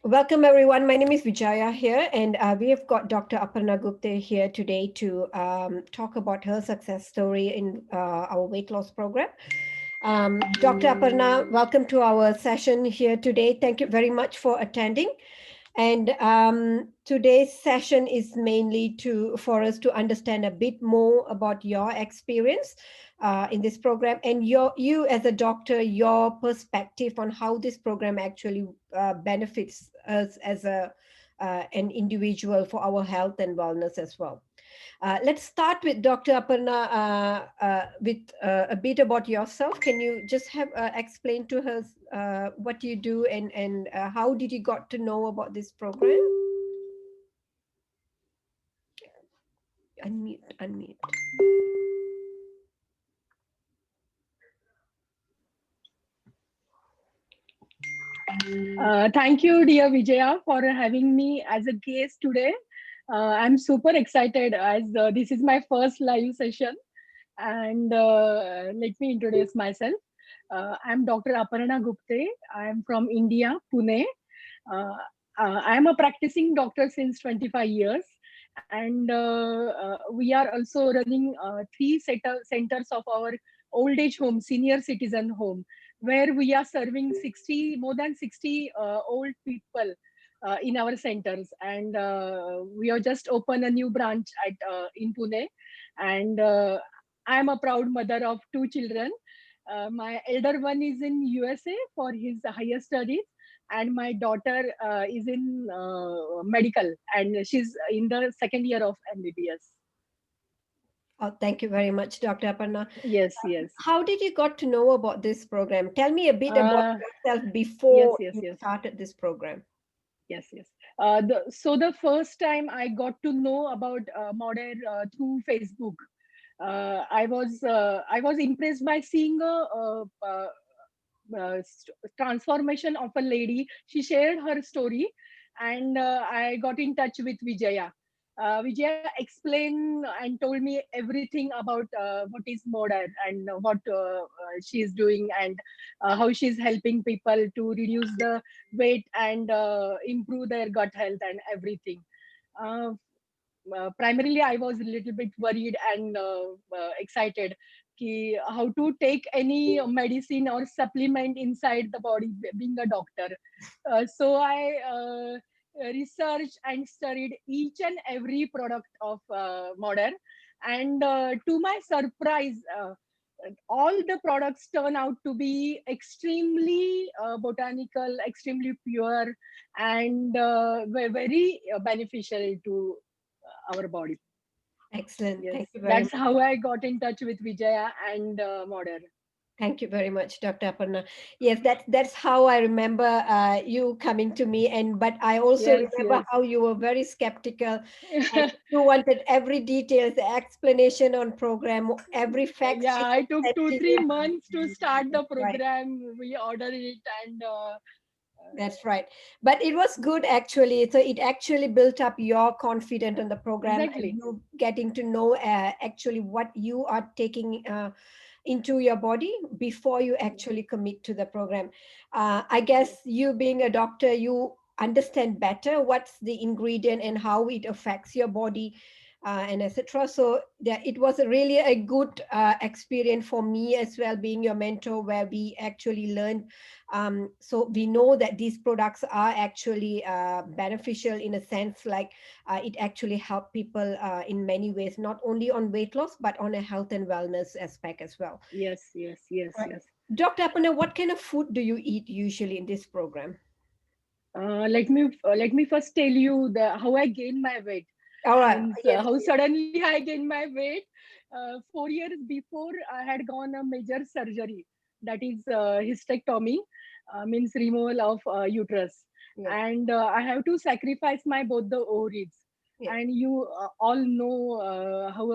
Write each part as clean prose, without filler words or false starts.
Welcome, everyone. My name is Vijaya here, and we have got Dr. Aparna Gupta here today to talk about her success story in our weight loss program. Dr. Aparna, welcome to our session here today. Thank you very much for attending. And today's session is mainly for us to understand a bit more about your experience in this program and you as a doctor, your perspective on how this program actually benefits us as an individual for our health and wellness as well. Let's start with Dr. Aparna with a bit about yourself. Can you just have explain to us what you do and how did you got to know about this program? Unmute, unmute. Thank you, dear Vijaya, for having me as a guest today. I'm super excited as this is my first live session. And let me introduce myself. I'm Dr. Aparna Gupte. I'm from India, Pune. Uh, I'm a practicing doctor since 25 years. And we are also running three centers of our old age home, senior citizen home, where we are serving more than 60 old people in our centers. And we have just opened a new branch in Pune. And I am a proud mother of two children. My elder one is in USA for his higher studies, and my daughter is in medical, and she's in the second year of MBBS. Oh, thank you very much, Dr. Aparna. Yes, yes. How did you got to know about this program? Tell me a bit about Uh, yourself yes, before yes, you yes, started this program. yes, yes. So the first time I got to know about Modern through Facebook. I was impressed by seeing transformation of a lady. She shared her story, and I got in touch with Vijaya. Vijaya explained and told me everything about what is modern and what she is doing, and how she's helping people to reduce the weight and improve their gut health and everything. Uh, Primarily I was a little bit worried and excited how to take any medicine or supplement inside the body being a doctor. So I researched and studied each and every product of Modern, and to my surprise, all the products turn out to be extremely botanical, extremely pure, and very beneficial to our body. Excellent. Yes, Thank you very that's much. how I got in touch with Vijaya and Modern. Thank you very much, Dr. Aparna. Yes, that's how I remember you coming to me, and but I also Yes, remember yes. how you were very skeptical, and you wanted every detail, the explanation on program, every fact Yeah, sheet I was took sent two, to three you. months to start the That's right. program. We ordered it, and That's right. But it was good actually. So it actually built up your confidence in the program and exactly. you getting to know actually what you are taking into your body before you actually commit to the program. I guess you being a doctor, you understand better what's the ingredient and how it affects your body and etc. So it was really a good experience for me as well, being your mentor, where we actually learned so we know that these products are actually beneficial in a sense, like it actually help people in many ways, not only on weight loss, but on a health and wellness aspect as well. Yes, yes, yes, Right. yes. Dr. Apana, what kind of food do you eat usually in this program? Let me first tell you the how I gained my weight. All right. Means Yes, how please. suddenly I gained my weight. 4 years before, I had gone a major surgery, that is hysterectomy, means removal of uterus, Yeah. and I have to sacrifice my both the ovaries. Yeah. And you all know how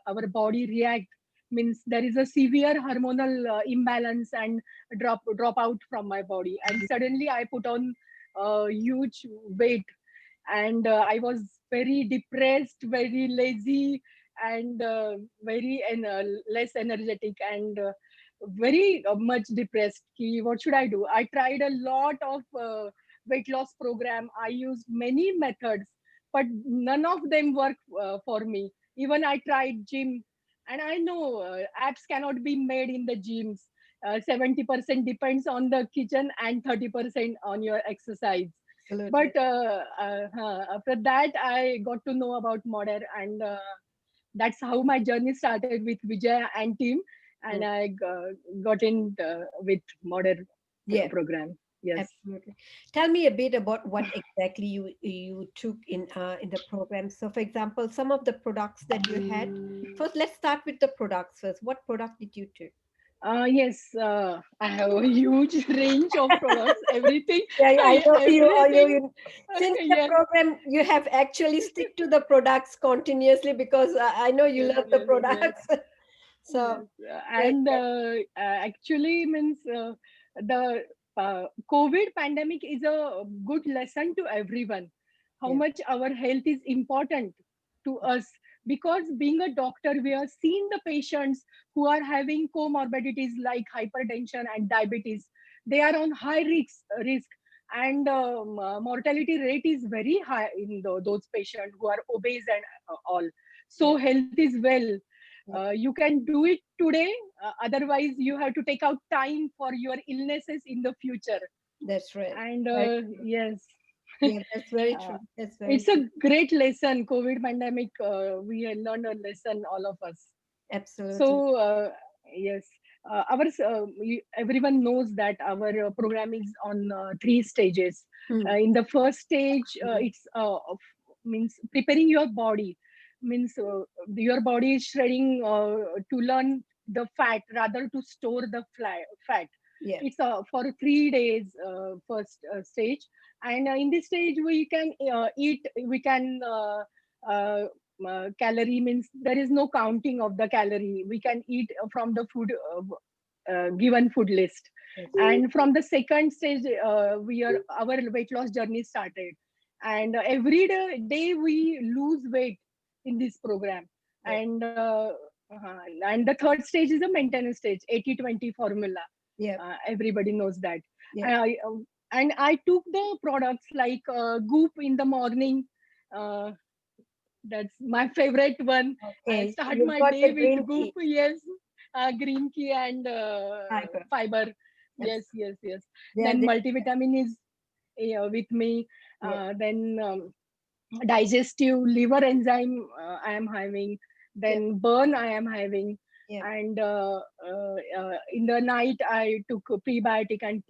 our body react. Means there is a severe hormonal imbalance and drop out from my body, and suddenly I put on huge weight, and I was very depressed, very lazy, and very less energetic, and very much depressed. What should I do? I tried a lot of weight loss program, I used many methods, but none of them work for me. Even I tried gym, and I know abs cannot be made in the gyms. 70% depends on the kitchen and 30% on your exercise. Absolutely. But after that, I got to know about Modern, and that's how my journey started with Vijay and team, and Mm. I got in with Modern Yeah. program. Yes. Absolutely. Tell me a bit about what exactly you took in the program. So, for example, some of the products that you had. First, let's start with the products first. What product did you take? Yes, I have a huge range of products. Everything, Yeah, I know you. everything. Since the Yes, program, you have actually stick to the products continuously because I know you yes, love the yes, yes, products. yes. So, great. And actually, means the COVID pandemic is a good lesson to everyone. How Yeah, much our health is important to us, because being a doctor, we are seeing the patients who are having comorbidities like hypertension and diabetes. They are on high risk, and mortality rate is very high in those patients who are obese and all. yeah, So health is well. yeah. You can do it today. Otherwise, you have to take out time for your illnesses in the future. That's right. And Very true. yes, Yeah, that's very uh, true. That's very it's true. a great lesson. COVID pandemic, we have learned a lesson, all of us. Absolutely. So yes, everyone knows that our program is on 3 stages. Mm. In the first stage, Mhm. it's means preparing your body. Means your body is shredding to learn the fat rather to store the fat. Yeah. It's for 3 days first stage, and in this stage we can eat. We can uh, calorie, means there is no counting of the calorie. We can eat from the food given food list. Yes. And from the second stage, we are our weight loss journey started, and day we lose weight in this program. Yeah. And and the third stage is a maintenance stage, 80-20 formula. Yeah. Everybody knows that. Yeah. And I took the products like Goop in the morning. uh, that's my favorite one. I Okay. start You've my got day the with green Goop. tea. Yes, green tea and Fiber. fiber. Abs- Yes, yes, yes. Yeah. Then They, multivitamin is with me. yeah. Then digestive liver enzyme I am having. Yeah. Then burn I am having. Yeah. And in the night I took a prebiotic and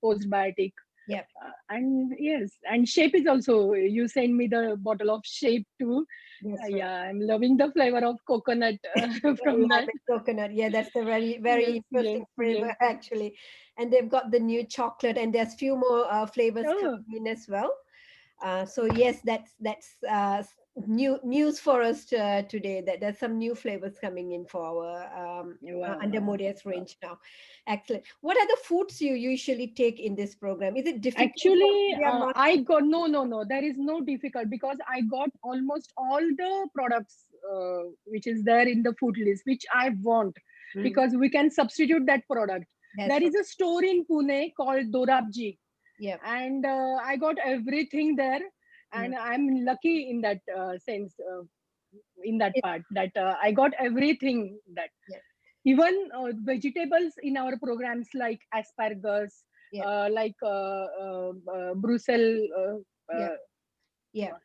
postbiotic. Yeah. And yes, and shape is also, you send me the bottle of shape too. That's right. Yeah, I'm loving the flavor of coconut from Lime that. and coconut. Yeah, that's a very, very Yes, interesting yes, yes. flavor actually. And they've got the new chocolate, and there's few more flavors Oh, coming in as well. So yes, that's new news for us today. That there's some new flavors coming in for our wow, under wow, Modia's wow. range now. Excellent. What are the foods you usually take in this program? Is it difficult for Actually, India market? I got no. There is no difficult, because I got almost all the products which is there in the food list, which I want, Mhm. because we can substitute that product. That's There right. is a store in Pune called Dorabji, Yep. and I got everything there, Mm. and I'm lucky in that sense, in that It, part, that I got everything that. yeah. Even vegetables in our programs like asparagus, Yep. like Brussels, Yep. uh, Yep.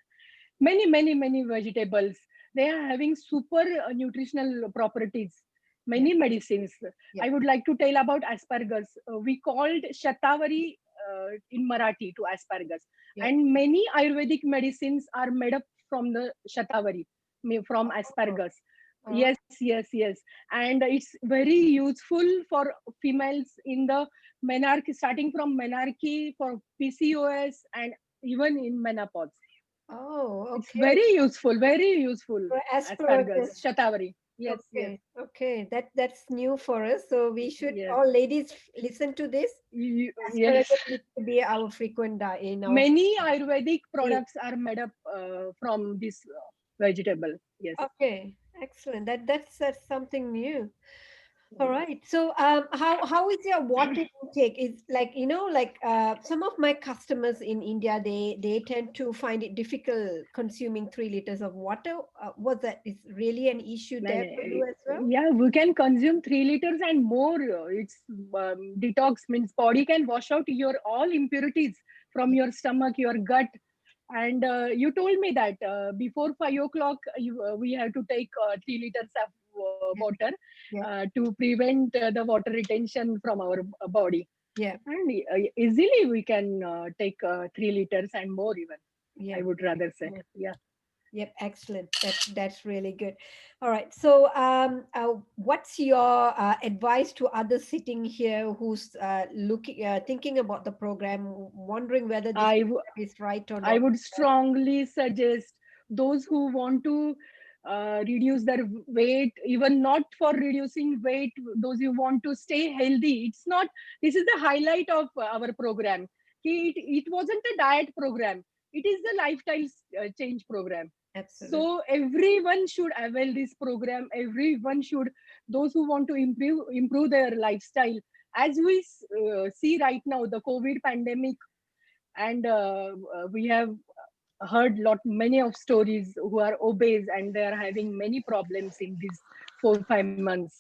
many vegetables. They are having super nutritional properties, Yep. many medicines. I Yep. would like to tell about asparagus. We called shatavari in Marathi to asparagus, Yep. and many Ayurvedic medicines are made up from the shatavari, from Oh. asparagus. Oh. Yes, yes, yes. And it's very useful for females in the menarche, starting from menarche, for PCOS, and even in menopause. Oh. It's Okay. very useful. So Asparagus, asparagus. shatavari. Yes, yes, Okay, okay, that's new for us. So we should yes, all ladies listen to this. yes. Asparagus needs to be our frequent diet in our Many Ayurvedic meal. products are made up from this vegetable. Yes, Okay, excellent. That's something new. All right. So, how is your water intake? Is like, like some of my customers in India, they tend to find it difficult consuming 3 liters of water. Was that is really an issue No, there no, for you as well? yeah, we can consume 3 liters and more. It's detox means body can wash out your all impurities from your stomach, your gut. And you told me that before 5 o'clock, we have to take 3 liters of Yeah, water yeah, to prevent the water retention from our body. yeah, And easily we can take 3 liters and more even. I yeah. would rather say, Excellent. yeah. Yep, excellent. That's really good. All right. So, what's your advice to others sitting here who's thinking about the program, wondering whether this I program is right or I not? would strongly suggest those who want to reduce their weight, even not for reducing weight, those who want to stay healthy. It's not, this is the highlight of our program. It wasn't a diet program, it is the lifestyle change program. Absolutely. So everyone should avail this program. Everyone should, those who want to improve their lifestyle. As we see right now, the COVID pandemic, and we have heard lot many of stories who are obese and they are having many problems in these 4 5 months.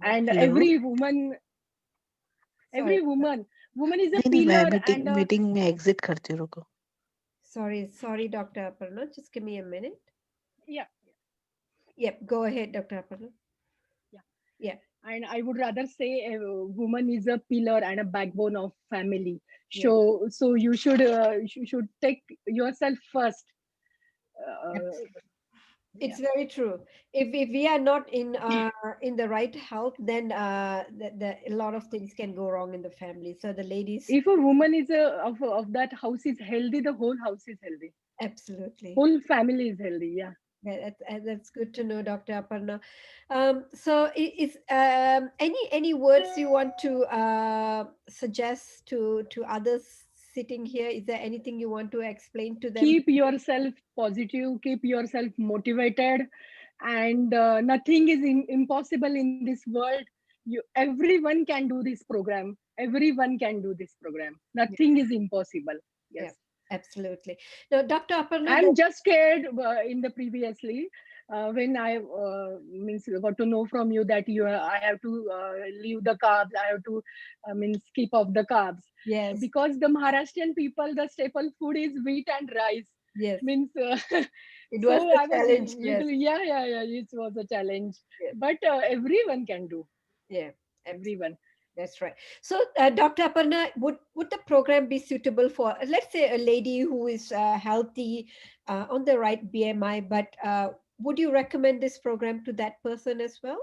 Yeah. And hello Sorry. woman is a नहीं नहीं मैं pillar meeting and meeting में exit करती हूँ रुको Sorry, Dr. Aparna. Just give me a minute. yeah, Yep. Go ahead, Dr. Aparna. yeah. Yeah. And I would rather say a woman is a pillar and a backbone of family. Yeah. So you should take yourself first. Absolutely. Yeah. It's very true. If we are not in the right health, then a lot of things can go wrong in the family. So the ladies, If a woman is of that house is healthy, the whole house is healthy, absolutely. whole family is healthy. Yeah. That's good to know, Dr. Aparna. So is any words you want to suggest to others sitting here? Is there anything you want to explain to them? Keep yourself positive, keep yourself motivated, and nothing is impossible in this world. Everyone can do this program, everyone can do this program, Yeah, nothing is impossible. yeah, Yes. absolutely. Now, Dr. Aparna, I'm just scared in the previously when I means got to know from you that I have to leave the carbs. I have to means keep off the carbs yes, because the Maharashtrian people, the staple food is wheat and rice. yes, Means it was so a I was challenge. Yes, little, yeah. It was a challenge, yeah, but everyone can do. yeah, absolutely. Everyone. That's right. So, Dr. Aparna, would the program be suitable for, let's say, a lady who is healthy, on the right BMI, but would you recommend this program to that person as well?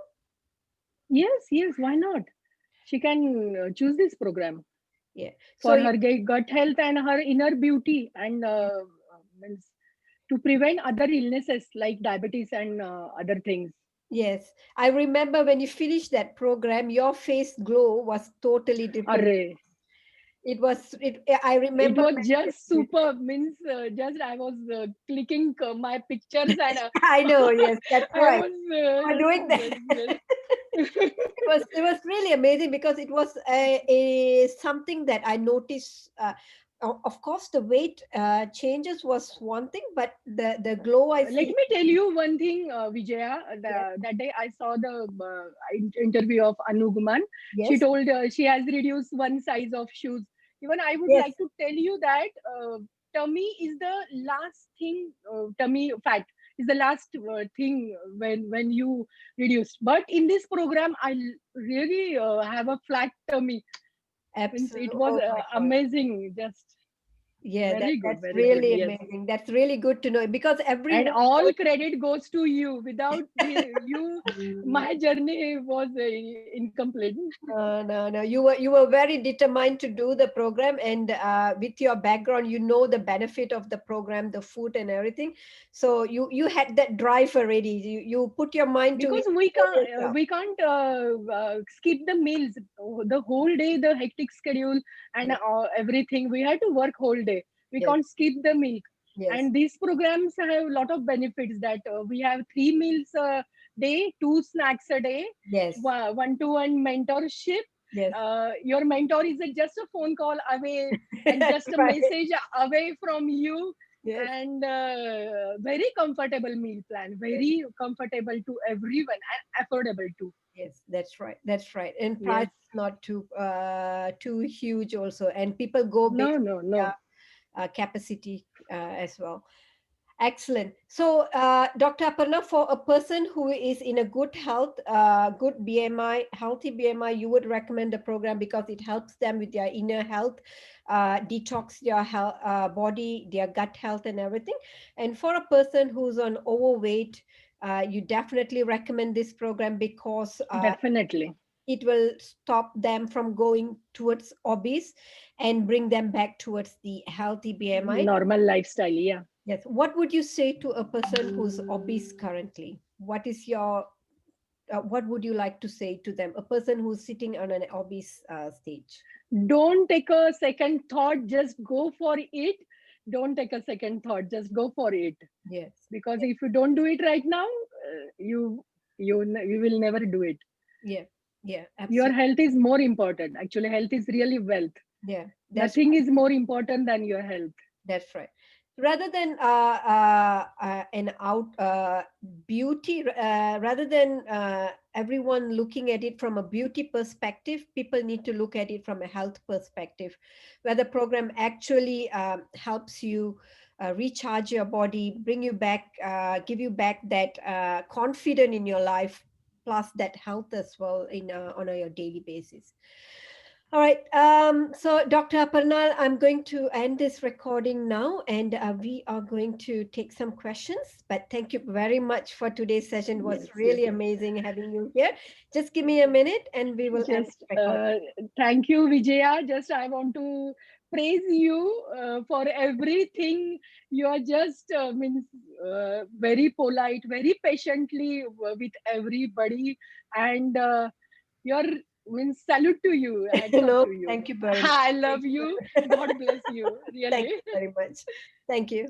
Yes. Why not? She can choose this program Yeah. So, for her gut health and her inner beauty, and means to prevent other illnesses like diabetes and other things. yes, I remember when you finished that program, your face glow was totally different. Array. I It remember was just when, super. Means just I was clicking my pictures and I know, yes, that's I right. was You were doing that. It was really amazing because it was a something that I noticed. Of course, the weight changes was one thing, but the glow I Let see. me tell you one thing, Vijaya. Yeah. That day I saw the interview of Anu Guman. She Yes, told she has reduced one size of shoes. Even I would yes, like to tell you that tummy is the last thing. Tummy fat is the last thing when you reduce. But in this program, really have a flat tummy. Means absolutely. it was Oh my God. amazing. Just Yeah, that's very good. really Yes. amazing. That's really good to know because And everyone all knows. credit goes to you. Without you, my journey was incomplete. No. You were very determined to do the program, and with your background, you know the benefit of the program, the food, and everything. So you had that drive already. You put your mind to Because it for yourself. we can't skip the meals the whole day, the hectic schedule and Yeah. everything. We had to work whole day. We Yes. can't skip the meal. Yes. And these programs have a lot of benefits that we have 3 meals day, 2 snacks a day, Yes. one-to-one mentorship. Yes. Your mentor is just a phone call away and just a Right. message away from you. Yes. And very comfortable meal plan, very comfortable to everyone and affordable too. Yes, that's right. That's right. And Yes. price is not too huge also. And people go based No, on no, no. their capacity as well. Excellent. So, Dr. Aparna, for a person who is in a good health, good BMI, healthy BMI, you would recommend the program because it helps them with their inner health, detox their health, body, their gut health, and everything. And for a person who's on overweight, you definitely recommend this program because Definitely. it will stop them from going towards obese and bring them back towards the healthy BMI. Normal lifestyle, yeah. Yes. What would you say to a person who's obese currently? What is your, what would you like to say to them? A person who's sitting on an obese stage. Don't take a second thought, just go for it. Don't take a second thought, just go for it. Yes. Because if you don't do it right now, you will never do it. Yeah. Yeah. Your Absolutely. health is more important. Actually, health is really wealth. Yeah. That's Nothing is more important than your health. That's right. Rather than an out beauty, rather than everyone looking at it from a beauty perspective, people need to look at it from a health perspective, where the program actually helps you recharge your body, bring you back, give you back that confidence in your life, plus that health as well in on a your daily basis. All right. So, Dr. Aparna, I'm going to end this recording now, and we are going to take some questions. But thank you very much for today's session. It was Yes, really yes. amazing having you here. Just give me a minute, and we will end Just this recording. thank you, Vijaya. Just I want to praise you for everything. You are just means very polite, very patiently with everybody, and your means salute to you. Hats off No, to you. thank you very much. I Thank love you. you. God bless you. Thank Really. you very much. Thank you.